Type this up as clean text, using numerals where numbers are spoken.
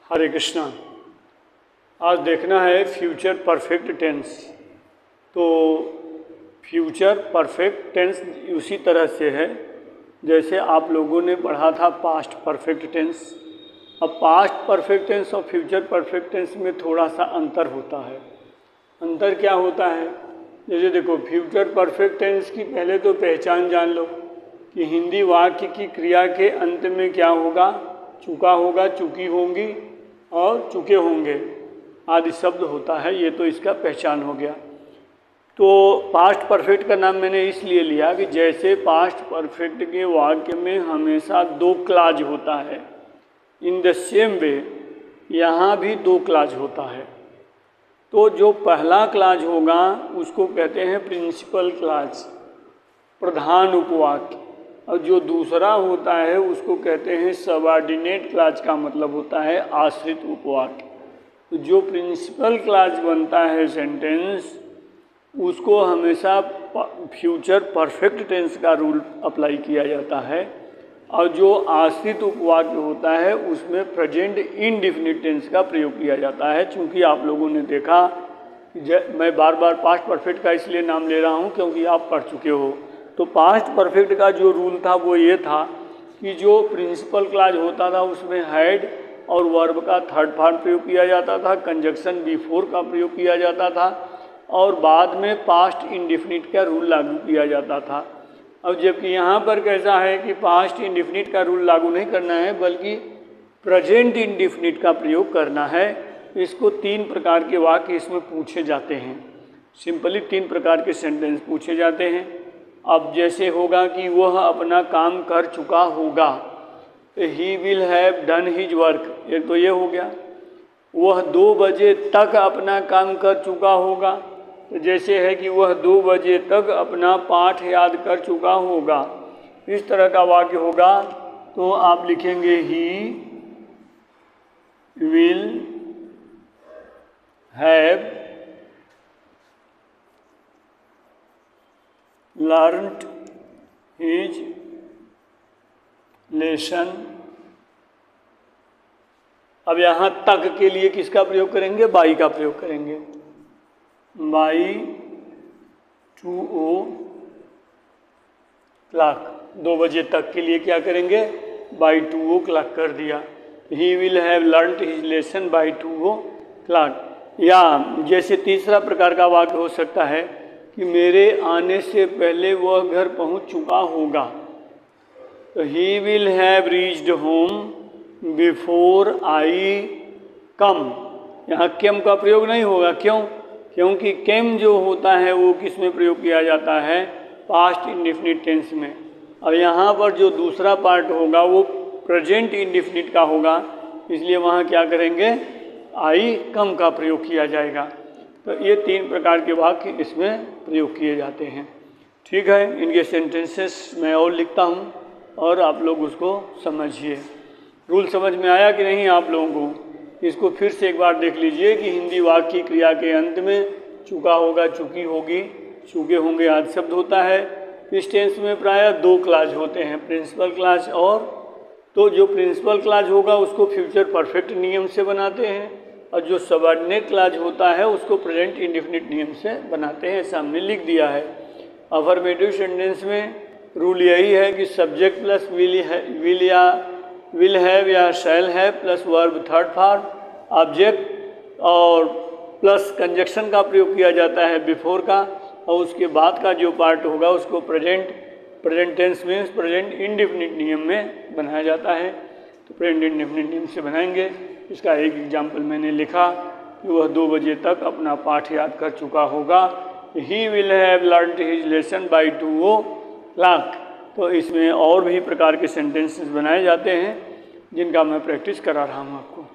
हरे कृष्णा। आज देखना है फ्यूचर परफेक्ट टेंस। तो फ्यूचर परफेक्ट टेंस उसी तरह से है जैसे आप लोगों ने पढ़ा था पास्ट परफेक्ट टेंस। अब पास्ट परफेक्ट टेंस और फ्यूचर परफेक्ट टेंस में थोड़ा सा अंतर होता है। अंतर क्या होता है? जैसे देखो, फ्यूचर परफेक्ट टेंस की पहले तो पहचान जान लो कि हिंदी वाक्य की क्रिया के अंत में क्या होगा, चुका होगा, चुकी होंगी और चुके होंगे आदि शब्द होता है। ये तो इसका पहचान हो गया। तो पास्ट परफेक्ट का नाम मैंने इसलिए लिया कि जैसे पास्ट परफेक्ट के वाक्य में हमेशा दो क्लाज होता है, इन द सेम वे यहाँ भी दो क्लाज होता है। तो जो पहला क्लाज होगा उसको कहते हैं प्रिंसिपल क्लाज, प्रधान उपवाक्य, और जो दूसरा होता है उसको कहते हैं सबऑर्डिनेट क्लाज, का मतलब होता है आश्रित उपवाक्य। तो जो प्रिंसिपल क्लाज बनता है सेंटेंस, उसको हमेशा फ्यूचर परफेक्ट टेंस का रूल अप्लाई किया जाता है, और जो आश्रित उपवाक्य होता है उसमें प्रेजेंट इंडेफिनिट टेंस का प्रयोग किया जाता है। चूँकि आप लोगों ने देखा कि मैं बार बार पास्ट परफेक्ट का इसलिए नाम ले रहा हूँ क्योंकि आप पढ़ चुके हो। तो पास्ट परफेक्ट का जो रूल था वो ये था कि जो प्रिंसिपल क्लाज होता था उसमें हैड और वर्ब का थर्ड फॉर्म प्रयोग किया जाता था, कंजक्शन बिफोर का प्रयोग किया जाता था, और बाद में पास्ट इंडेफिनिट का रूल लागू किया जाता था। अब जबकि यहाँ पर कैसा है कि पास्ट इंडेफिनिट का रूल लागू नहीं करना है बल्कि प्रेजेंट इंडेफिनिट का प्रयोग करना है। इसको तीन प्रकार के वाक्य इसमें पूछे जाते हैं। सिंपली तीन प्रकार के सेंटेंस पूछे जाते हैं। अब जैसे होगा कि वह अपना काम कर चुका होगा, तो he will have done his work, एक तो ये हो गया। वह 2 बजे तक अपना काम कर चुका होगा, तो जैसे है कि वह 2 बजे तक अपना पाठ याद कर चुका होगा। इस तरह का वाक्य होगा तो आप लिखेंगे ही will have learned his lesson. अब यहाँ तक के लिए किसका प्रयोग करेंगे? बाई का प्रयोग करेंगे। बाई 2 o'clock, 2 बजे तक के लिए क्या करेंगे? बाई 2 o'clock कर दिया। ही will have learned his lesson by 2 o'clock। या जैसे तीसरा प्रकार का वाक्य हो सकता है कि मेरे आने से पहले वह घर पहुंच चुका होगा, तो he will have reached home before I come. यहाँ केम का प्रयोग नहीं होगा। क्यों? क्योंकि केम जो होता है वो किस में प्रयोग किया जाता है? पास्ट इंडेफिनिट टेंस में। और यहाँ पर जो दूसरा पार्ट होगा वो प्रेजेंट इंडेफिनिट का होगा, इसलिए वहाँ क्या करेंगे? आई कम का प्रयोग किया जाएगा। तो ये तीन प्रकार के वाक्य इसमें प्रयोग किए जाते हैं। ठीक है, इनके सेंटेंसेस मैं और लिखता हूँ और आप लोग उसको समझिए। रूल समझ में आया कि नहीं आप लोगों को? इसको फिर से एक बार देख लीजिए कि हिंदी वाक्य की क्रिया के अंत में चुका होगा, चुकी होगी, चुके होंगे आदि शब्द होता है। इस टेंस में प्रायः दो क्लाज होते हैं, प्रिंसिपल क्लाज और, तो जो प्रिंसिपल क्लाज होगा उसको फ्यूचर परफेक्ट नियम से बनाते हैं, और जो सबऑर्डिनेट क्लाज होता है उसको प्रेजेंट इंडेफिनिट नियम से बनाते हैं। सामने लिख दिया है। अफर्मेटिव सेंटेंस में रूल यही है कि सब्जेक्ट प्लस विल हैव या shall have plus verb third form, object और प्लस कंजक्शन का प्रयोग किया जाता है बिफोर का, और उसके बाद का जो पार्ट होगा उसको present tense means present indefinite नियम में बनाया जाता है। तो प्रेजेंट इंडेफिनिट नियम से बनाएंगे। इसका एक एग्जाम्पल मैंने लिखा कि वह 2 बजे तक अपना पाठ याद कर चुका होगा। ही will have learned his lesson by 2 o'clock। तो इसमें और भी प्रकार के सेंटेंसेस बनाए जाते हैं जिनका मैं प्रैक्टिस करा रहा हूँ आपको।